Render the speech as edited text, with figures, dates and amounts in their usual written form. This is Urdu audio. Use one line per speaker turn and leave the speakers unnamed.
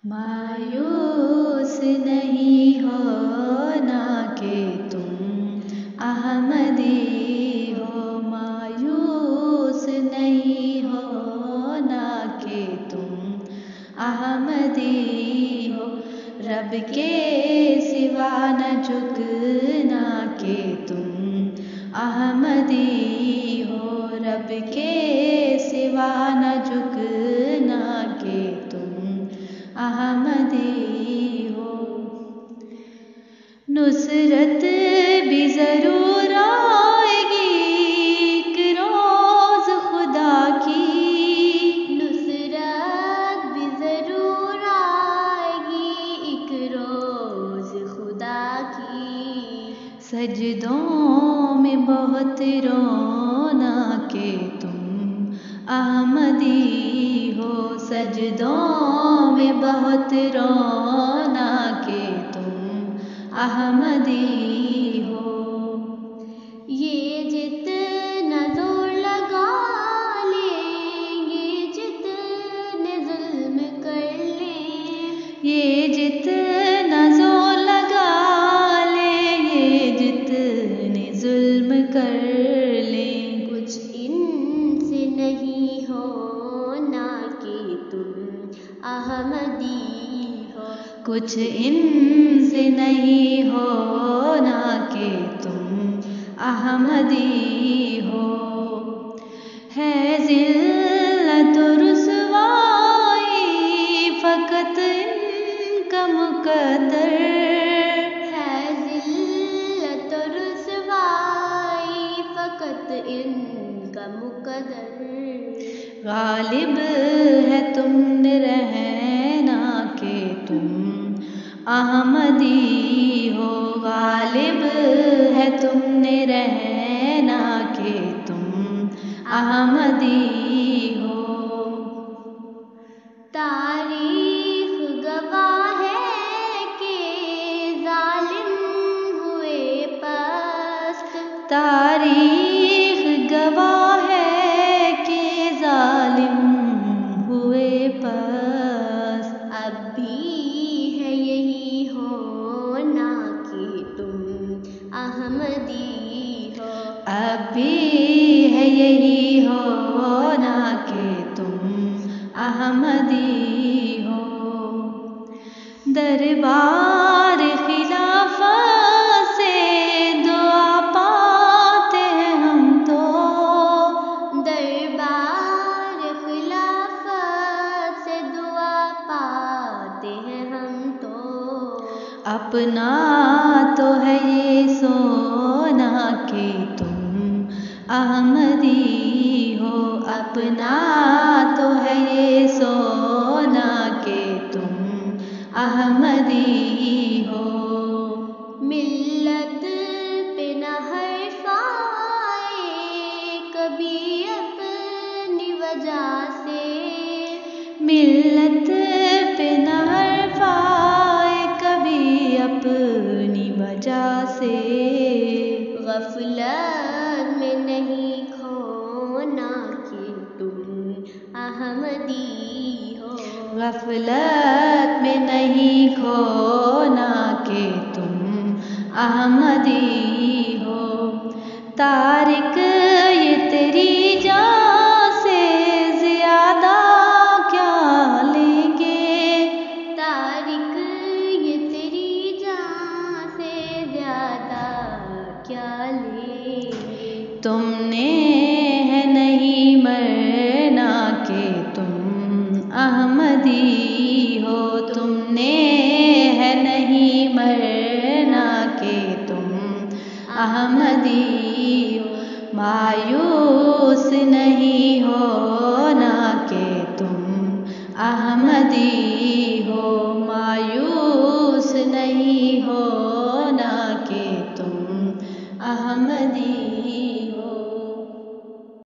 مایوس نہیں ہونا کہ تم احمدی ہو، مایوس نہیں ہونا کہ تم احمدی ہو، رب کے سوا نہ جھکنا کہ تم احمدی ہو، رب کے سوا نہ جھکنا کہ تم احمدی ہو، نصرت بھی ضرور آئے گی ایک روز خدا کی، نصرت بھی ضرور آئے گی ایک روز خدا کی، سجدوں میں بہت رونا کہ تم احمدی ہو، سجدوں میں بہت رونا کہ تم احمدی ہو، یہ جتنا زور لگا لیں، یہ جتنے ظلم کر لیں، یہ جتنا زور لگا لیں، یہ جتنے ظلم کر لیں، کچھ ان سے نہیں ہونا کہ تم احمدی ہو، کچھ ان سے نہیں ہونا کہ تم احمدی ہو، ہے ذلت و رسوائی فقط ان کا مقدر، ہے ذلت و رسوائی فقط ان کا مقدر، غالب ہے تم نے رہنا کہ تم احمدی ہو، غالب ہے تم نے رہنا کہ تم احمدی ہو، تاریخ گواہ ہے کہ ظالم ہوئے پست، تاریخ گواہ ہے کہ ظالم ہوئے پست، اب بھی ہے یہی ہونا کہ تم احمدی ہو، اب بھی ہے یہی ہونا کہ تم احمدی ہو، دربار خلافت سے دعا پاتے ہیں ہم تو، دربار خلافت سے دعا پاتے ہیں ہم تو، اپنا تو ہے یہ سونا کہ تم احمدی ہو، اپنا تو ہے یہ سونا کہ تم احمدی ہو، ملت پہ نہ حرف آئے کبھی اپنی وجہ سے، ملت پہ نہ حرف آئے کبھی اپنی وجہ سے، غفلت میں نہیں کھونا کہ تم احمدی ہو، غفلت میں نہیں کھونا کہ تم احمدی ہو، تارک یہ تیری جان سے زیادہ کیا لیں گے، تارک یہ تیری جان سے زیادہ کیا لیں گے، تم نے ہے نہیں مرنا کہ تم احمدی ہو، تم نے ہے نہیں مرنا کہ تم احمدی ہو، مایوس نہیں ہونا کہ تم احمدی ہو، مایوس نہیں ہونا کہ تم احمدی